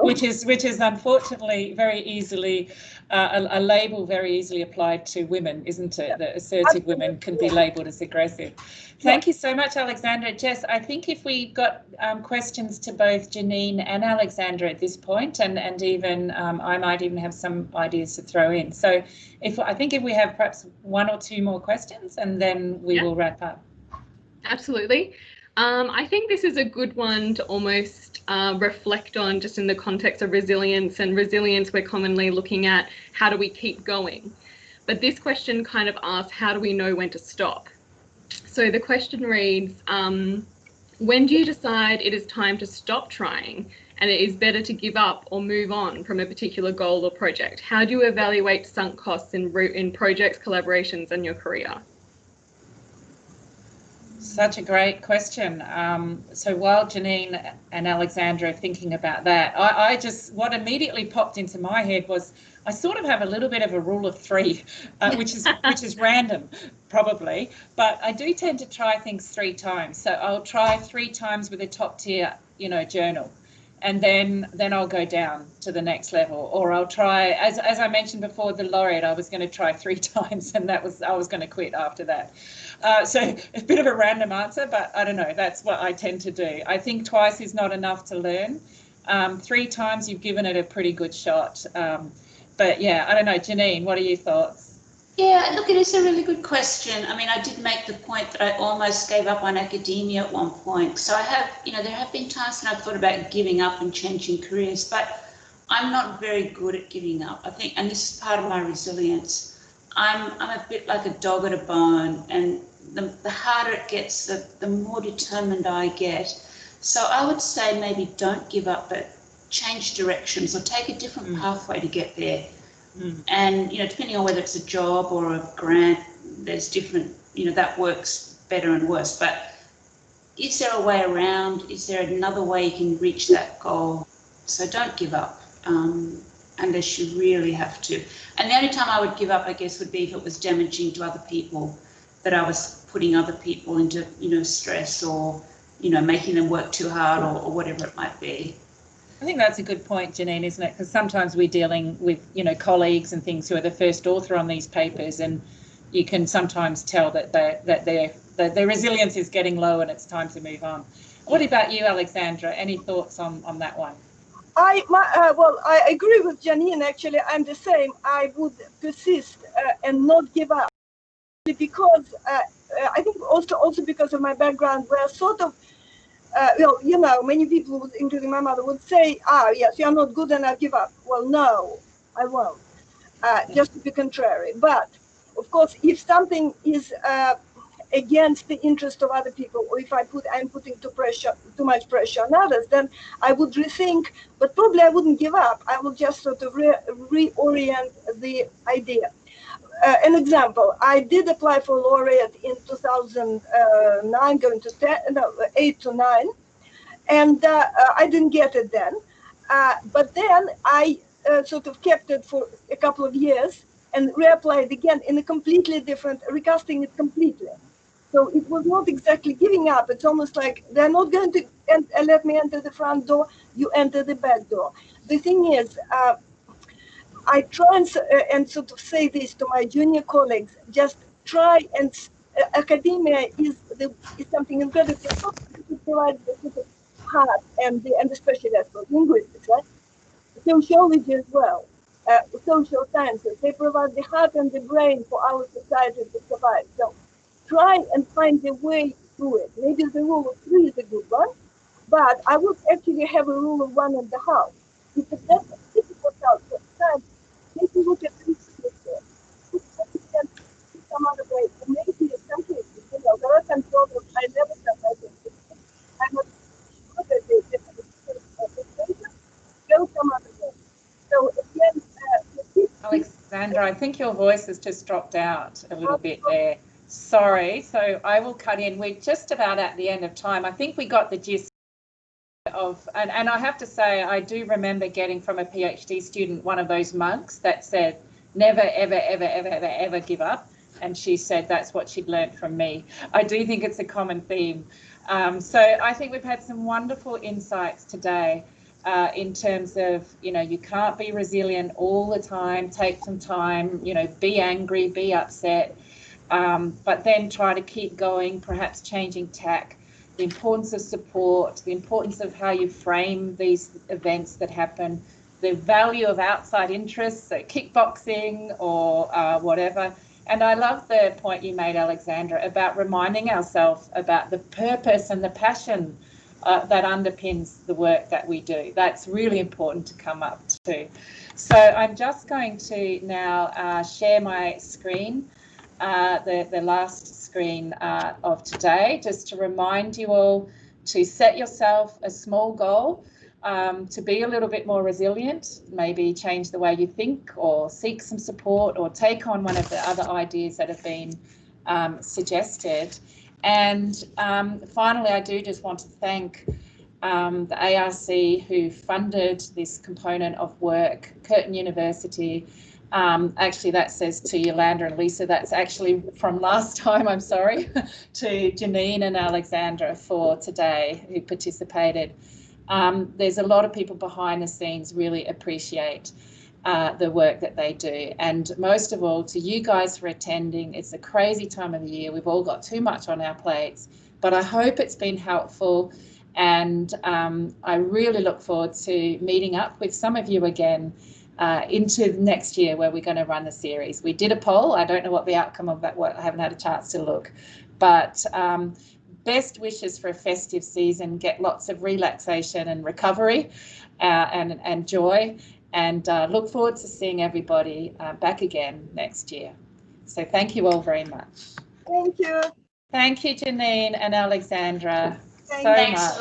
which is unfortunately very easily a label very easily applied to women, isn't it? That assertive women can be labelled as aggressive. Thank you so much, Alexandra. Jess, I think if we got questions to both Janeen and Alexandra at this point, and even I might even have some ideas to throw in. So I think if we have perhaps one or two more questions, and then we will wrap up.
Absolutely. I think this is a good one to almost reflect on, just in the context of resilience. And resilience, we're commonly looking at how do we keep going? But this question kind of asks, how do we know when to stop? So the question reads, when do you decide it is time to stop trying and it is better to give up or move on from a particular goal or project? How do you evaluate sunk costs in projects, collaborations, and your career?
Such a great question. So while Janeen and Alexandra are thinking about that, what immediately popped into my head was I sort of have a little bit of a rule of three, which is random, probably, but I do tend to try things 3 times. So I'll try 3 times with a top tier, you know, journal, and then I'll go down to the next level. Or I'll try, as I mentioned before, the Laureate, I was going to try 3 times, and I was going to quit after that. So a bit of a random answer, but I don't know, that's what I tend to do. I think twice is not enough to learn. 3 times you've given it a pretty good shot. But yeah, I don't know, Janeen, what are your thoughts?
Yeah, look, it is a really good question. I mean, I did make the point that I almost gave up on academia at one point. So I have, you know, there have been times when I've thought about giving up and changing careers, but I'm not very good at giving up. I think, and this is part of my resilience, I'm a bit like a dog at a bone, and the harder it gets, the more determined I get. So I would say maybe don't give up, but change directions or take a different pathway to get there. And, you know, depending on whether it's a job or a grant, there's different, you know, that works better and worse. But is there a way around? Is there another way you can reach that goal? So don't give up unless you really have to. And the only time I would give up, I guess, would be if it was damaging to other people, that I was putting other people into, you know, stress, or, you know, making them work too hard, or whatever it might be.
I think that's a good point, Janeen, isn't it? Because sometimes we're dealing with, you know, colleagues and things who are the first author on these papers, and you can sometimes tell that their resilience is getting low and it's time to move on. What about you, Alexandra? Any thoughts on that one?
Well, I agree with Janeen. Actually, I'm the same. I would persist and not give up, because I think also because of my background, where sort of, well, you know, many people, would, including my mother, would say, yes, you're not good enough, give up. Well, no, I won't. Just to be contrary. But of course, if something is against the interest of other people, or if I'm putting too much pressure on others, then I would rethink. But probably I wouldn't give up. I will just sort of reorient the idea. An example: I did apply for Laureate in 2009, going to 8 to 9, and I didn't get it then. But then I sort of kept it for a couple of years and reapplied again in a completely different, recasting it completely. So it was not exactly giving up. It's almost like they're not going to let me enter the front door, you enter the back door. The thing is, I try and sort of say this to my junior colleagues: just try and academia is something incredibly important to provide the sort of heart and especially that's for linguistics, right? Sociology as well, social sciences. They provide the heart and the brain for our society to survive. So try and find a way through it. Maybe the rule of 3 is a good one, but I would actually have a rule of 1.5. If it's that difficult out for science, maybe look at some other way. And maybe in some cases, you know, there are some problems I never done. I'm not sure that they go some other way. So again,
Alexandra, I think your voice has just dropped out a little bit there. Sorry, so I will cut in. We're just about at the end of time. I think we got the gist of, and I have to say, I do remember getting from a PhD student one of those mugs that said, never, ever, ever, ever, ever, ever give up. And she said that's what she'd learned from me. I do think it's a common theme. So I think we've had some wonderful insights today in terms of, you know, you can't be resilient all the time. Take some time, you know, be angry, be upset, but then try to keep going, perhaps changing tack. The importance of support, the importance of how you frame these events that happen, the value of outside interests, so kickboxing or whatever. And I love the point you made, Alexandra, about reminding ourselves about the purpose and the passion that underpins the work that we do. That's really important to come up to. So I'm just going to now share my screen, the last screen of today, just to remind you all to set yourself a small goal, to be a little bit more resilient, maybe change the way you think, or seek some support, or take on one of the other ideas that have been suggested. And finally, I do just want to thank the ARC who funded this component of work, Curtin University. Actually, that says to Yolanda and Lisa, that's actually from last time, I'm sorry, to Janeen and Alexandra for today who participated. There's a lot of people behind the scenes really appreciate the work that they do. And most of all, to you guys for attending. It's a crazy time of the year. We've all got too much on our plates, but I hope it's been helpful. And I really look forward to meeting up with some of you again into next year, where we're going to run the series. We did a poll. I don't know what the outcome of that was. I haven't had a chance to look, but best wishes for a festive season. Get lots of relaxation and recovery and joy, and look forward to seeing everybody back again next year. So thank you all very much.
Thank you.
Thank you, Janeen and Alexandra.
Thanks
so much.